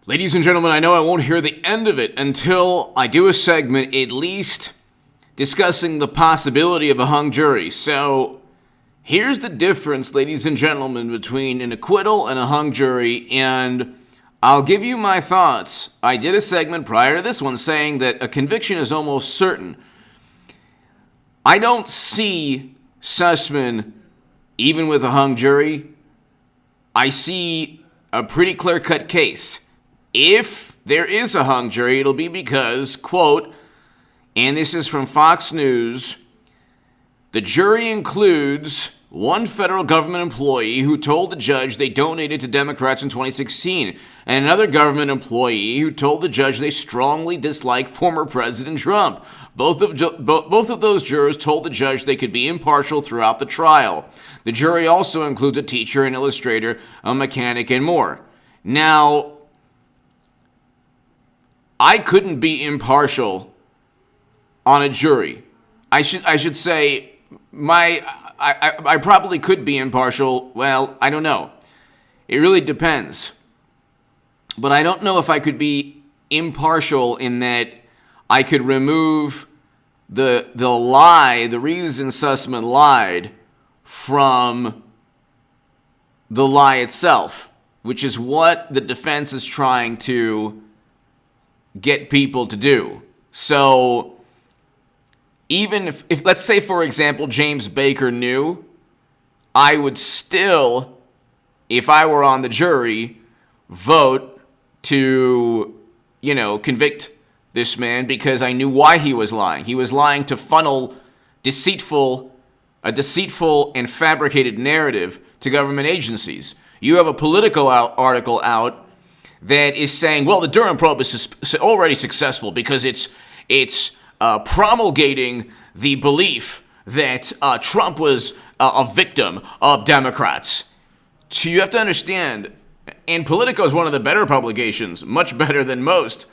Ladies and gentlemen, I know I won't hear the end of it until I do a segment at least discussing the possibility of a hung jury. So here's the difference, ladies and gentlemen, between an acquittal and a hung jury, and I'll give you my thoughts. I did a segment prior to this one saying that a conviction is almost certain. I don't see Sussmann, even with a hung jury. I see a pretty clear-cut case. If there is a hung jury, it'll be because, quote, and this is from Fox News, the jury includes one federal government employee who told the judge they donated to Democrats in 2016, and another government employee who told the judge they strongly dislike former President Trump. Both of those jurors told the judge they could be impartial throughout the trial. The jury also includes a teacher, an illustrator, a mechanic, and more. Now, I couldn't be impartial on a jury. I should say I probably could be impartial. Well, I don't know. It really depends. But I don't know if I could be impartial in that I could remove the lie, the reason Sussmann lied, from the lie itself, which is what the defense is trying to get people to do. So even if let's say, for example, James Baker knew, I would still, if I were on the jury, vote to, convict this man because I knew why he was lying. He was lying to funnel a deceitful and fabricated narrative to government agencies. You have a Politico article out that is saying, well, the Durham probe is already successful because it's promulgating the belief that Trump was a victim of Democrats. So you have to understand, and Politico is one of the better publications, much better than most,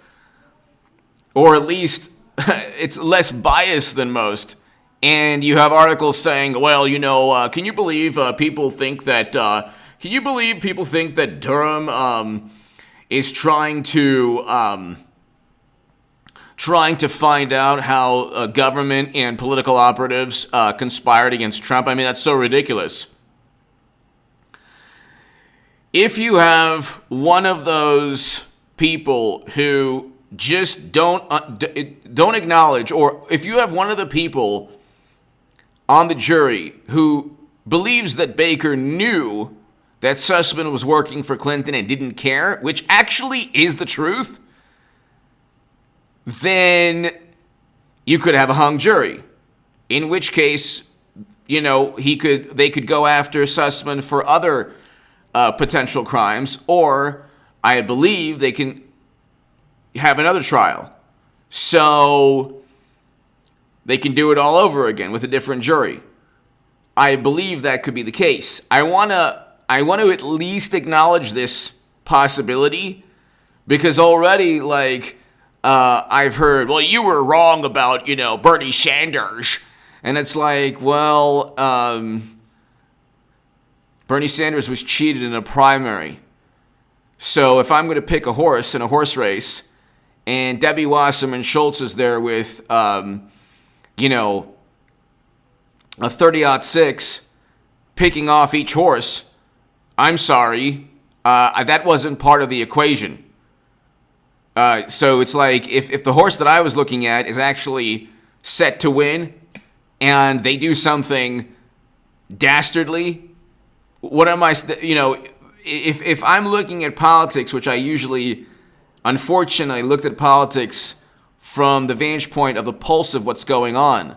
or at least it's less biased than most. And you have articles saying, well, can you believe people think that Durham is trying to find out how government and political operatives conspired against Trump? I mean, that's so ridiculous. If you have one of those people who just don't acknowledge, or if you have one of the people on the jury who believes that Baker knew that Sussmann was working for Clinton and didn't care, which actually is the truth, then you could have a hung jury. In which case, they could go after Sussmann for other potential crimes, or I believe they can have another trial. So they can do it all over again with a different jury. I believe that could be the case. I want to at least acknowledge this possibility because already, I've heard, well, you were wrong about, Bernie Sanders. And it's like, well, Bernie Sanders was cheated in a primary. So if I'm going to pick a horse in a horse race and Debbie Wasserman Schultz is there with, a 30-06 picking off each horse, I'm sorry, that wasn't part of the equation. So it's like if the horse that I was looking at is actually set to win and they do something dastardly, what am I, if I'm looking at politics, which I usually, unfortunately, looked at politics from the vantage point of the pulse of what's going on,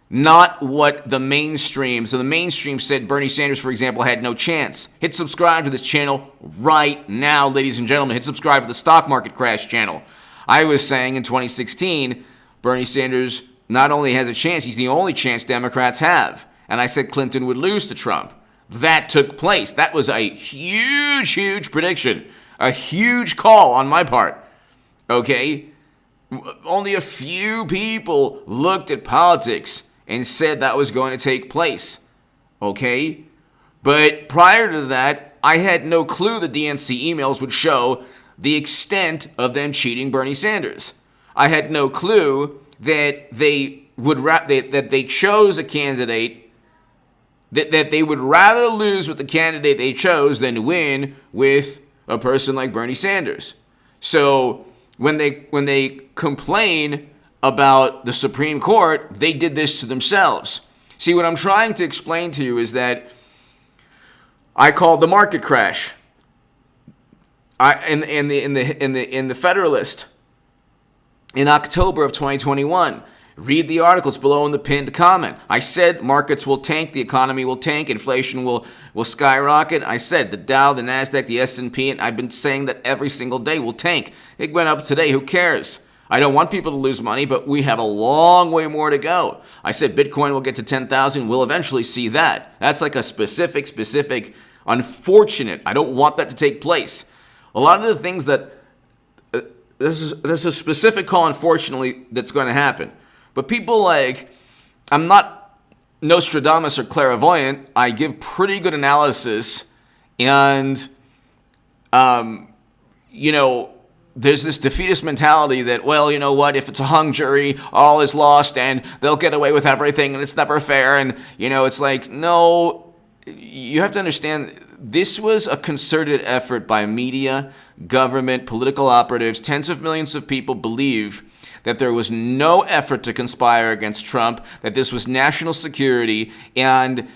not what the mainstream. So the mainstream said Bernie Sanders, for example, had no chance. Hit subscribe to this channel right now, ladies and gentlemen. Hit subscribe to the Stock Market Crash channel. I was saying in 2016, Bernie Sanders not only has a chance, he's the only chance Democrats have. And I said Clinton would lose to Trump. That took place. That was a huge, huge prediction. A huge call on my part. Okay? Only a few people looked at politics and said that was going to take place. Okay? But prior to that, I had no clue the DNC emails would show the extent of them cheating Bernie Sanders. I had no clue that they would that they chose a candidate that they would rather lose with the candidate they chose than win with a person like Bernie Sanders. So when they complain about the Supreme Court, they did this to themselves. See, what I'm trying to explain to you is that I called the market crash. In the Federalist in October of 2021. Read the articles below in the pinned comment. I said markets will tank, the economy will tank, inflation will skyrocket. I said the Dow, the Nasdaq, the S&P, and I've been saying that every single day will tank. It went up today. Who cares? I don't want people to lose money, but we have a long way more to go. I said Bitcoin will get to 10,000. We'll eventually see that. That's like a specific, unfortunate. I don't want that to take place. A lot of the things that this is a specific call, unfortunately, that's going to happen. But people I'm not Nostradamus or clairvoyant. I give pretty good analysis, and there's this defeatist mentality that, well, you know what, if it's a hung jury, all is lost, and they'll get away with everything, and it's never fair, and it's like, no, you have to understand. This was a concerted effort by media, government, political operatives. Tens of millions of people believe that there was no effort to conspire against Trump, that this was national security. And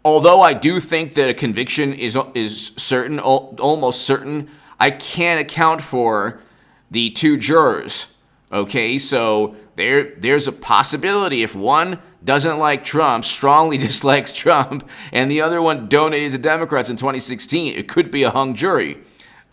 although I do think that a conviction is certain, almost certain, I can't account for the two jurors. Okay, so there's a possibility if one doesn't like Trump, strongly dislikes Trump, and the other one donated to Democrats in 2016, it could be a hung jury.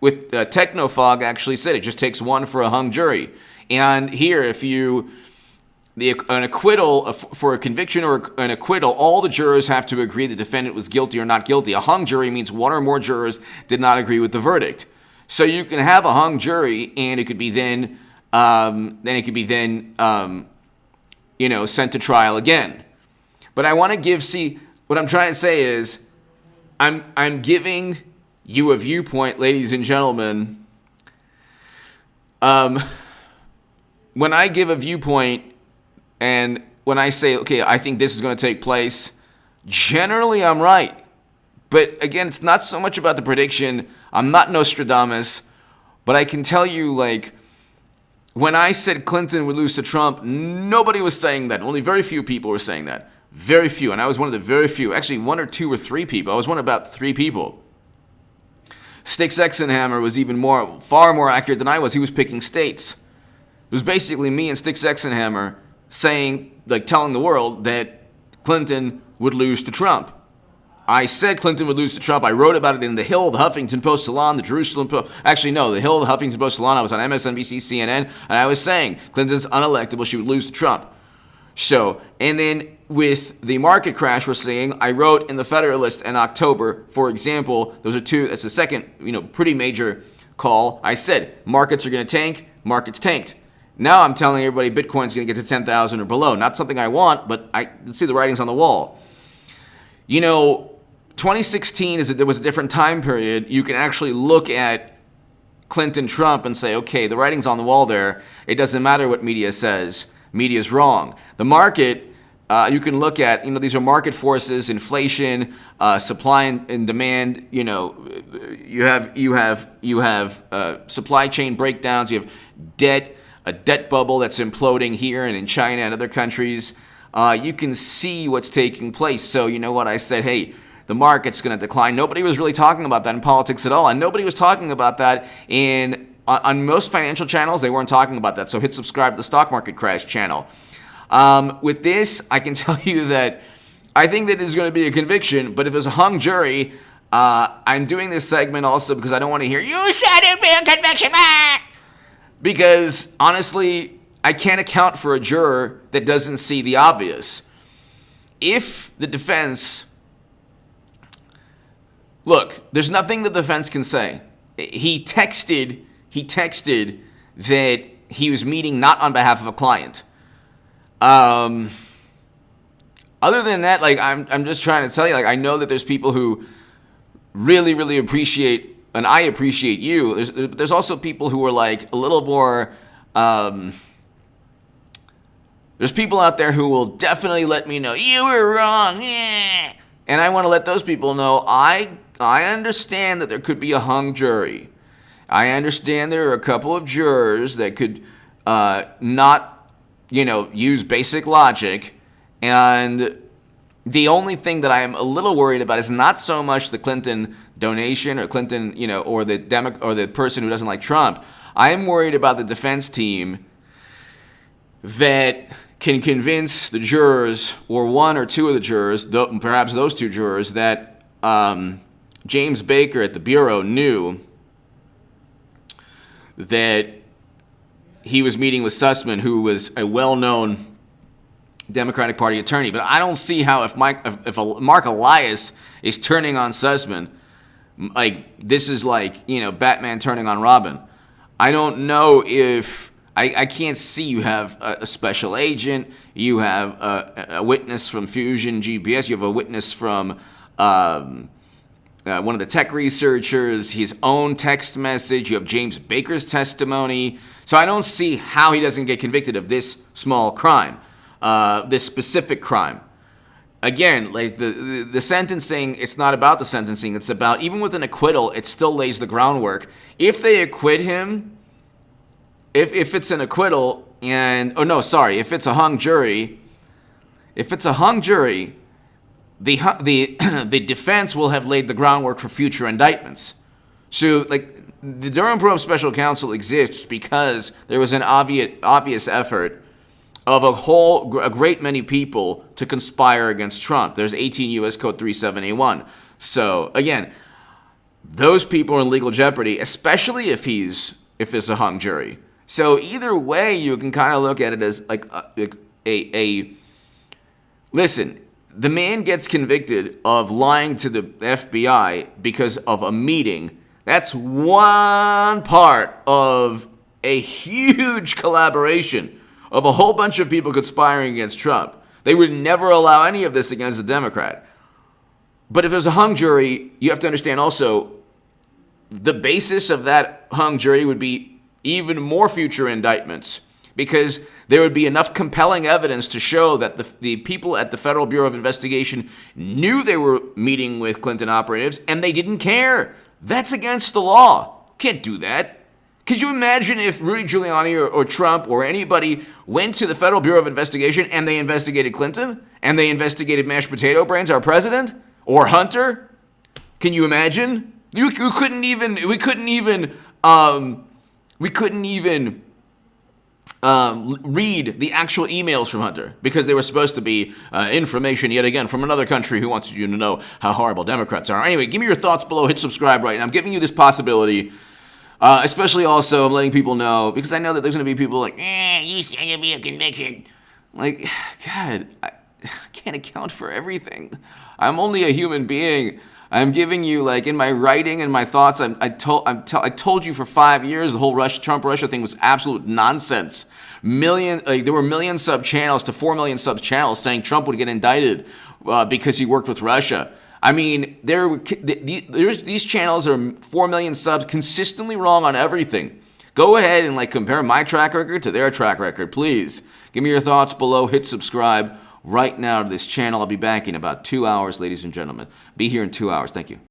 With Technofog actually said it just takes one for a hung jury. And here, if an acquittal for a conviction or an acquittal, all the jurors have to agree the defendant was guilty or not guilty. A hung jury means one or more jurors did not agree with the verdict. So you can have a hung jury, and it could be then sent to trial again. But I want to what I'm trying to say is, I'm giving you a viewpoint, ladies and gentlemen. When I give a viewpoint, and when I say, okay, I think this is going to take place, generally I'm right. But again, it's not so much about the prediction. I'm not Nostradamus, but I can tell you, when I said Clinton would lose to Trump, nobody was saying that. Only very few people were saying that. Very few. And I was one of the very few. Actually, one or two or three people. I was one of about three people. Stix Exenhammer was far more accurate than I was. He was picking states. It was basically me and Stix Exenhammer telling the world that Clinton would lose to Trump. I said Clinton would lose to Trump. I wrote about it in The Hill, the Huffington Post Salon, the Jerusalem Post. Actually, no, The Hill, the Huffington Post Salon. I was on MSNBC, CNN, and I was saying Clinton's unelectable. She would lose to Trump. So, and then with the market crash we're seeing, I wrote in the Federalist in October, for example, that's the second, pretty major call. I said markets are going to tank. Markets tanked. Now I'm telling everybody Bitcoin's going to get to 10,000 or below. Not something I want, but I can see the writings on the wall. 2016 there was a different time period. You can actually look at Clinton, Trump, and say, okay, the writing's on the wall there. It doesn't matter what media says. Media's wrong. The market, you can look at, these are market forces, inflation, supply and demand. You have supply chain breakdowns. You have a debt bubble that's imploding here and in China and other countries. You can see what's taking place. So you know what? I said, hey, the market's going to decline. Nobody was really talking about that in politics at all. And nobody was talking about that on most financial channels. They weren't talking about that. So hit subscribe to the Stock Market Crash channel. With this, I can tell you that I think that is going to be a conviction. But if it's a hung jury, I'm doing this segment also because I don't want to hear, you said it'd be a conviction. Because honestly, I can't account for a juror that doesn't see the obvious. If the defense... Look, there's nothing the defense can say. He texted that he was meeting not on behalf of a client. Other than that, I'm just trying to tell you, I know that there's people who really, really appreciate and I appreciate you. There's also people who are like a little more. There's people out there who will definitely let me know you were wrong, yeah. And I want to let those people know I understand that there could be a hung jury. I understand there are a couple of jurors that could not, use basic logic, and the only thing that I am a little worried about is not so much the Clinton donation or Clinton, or the person who doesn't like Trump. I am worried about the defense team that can convince the jurors, or one or two of the jurors, perhaps those two jurors, that James Baker at the Bureau knew that he was meeting with Sussmann, who was a well-known Democratic Party attorney. But I don't see how if Mark Elias is turning on Sussmann, like this is like Batman turning on Robin. I don't know if I can't see you have a special agent, you have a witness from Fusion GPS, you have a witness from one of the tech researchers, his own text message, you have James Baker's testimony. So I don't see how he doesn't get convicted of this small crime, this specific crime. Again, like the sentencing, it's not about the sentencing. It's about, even with an acquittal, it still lays the groundwork. If they acquit him, if it's an acquittal if it's a hung jury, the defense will have laid the groundwork for future indictments. So, like, the Durham Probe Special Counsel exists because there was an obvious effort of a great many people to conspire against Trump. There's 18 U.S. Code 37A1. So, again, those people are in legal jeopardy, especially if it's a hung jury. So either way, you can kind of look at it as like listen, the man gets convicted of lying to the FBI because of a meeting. That's one part of a huge collaboration of a whole bunch of people conspiring against Trump. They would never allow any of this against a Democrat. But if there's a hung jury, you have to understand also the basis of that hung jury would be even more future indictments, because there would be enough compelling evidence to show that the people at the Federal Bureau of Investigation knew they were meeting with Clinton operatives and they didn't care. That's against the law. Can't do that. Could you imagine if Rudy Giuliani or Trump or anybody went to the Federal Bureau of Investigation and they investigated Clinton and they investigated Mashed Potato Brains, our president, or Hunter? Can you imagine? We couldn't even read the actual emails from Hunter because they were supposed to be information, yet again, from another country who wants you to know how horrible Democrats are. Anyway, give me your thoughts below. Hit subscribe right now. I'm giving you this possibility, especially also I'm letting people know, because I know that there's going to be people like, you said it'll be a conviction. Like, God, I can't account for everything. I'm only a human being. I'm giving you, like, in my writing and my thoughts, I told you for 5 years the whole Trump-Russia thing was absolute nonsense. There were million sub channels to 4 million sub channels saying Trump would get indicted because he worked with Russia. I mean, these channels are 4 million subs, consistently wrong on everything. Go ahead and compare my track record to their track record, please. Give me your thoughts below. Hit subscribe right now to this channel. I'll be back in about 2 hours, ladies and gentlemen. Be here in 2 hours. Thank you.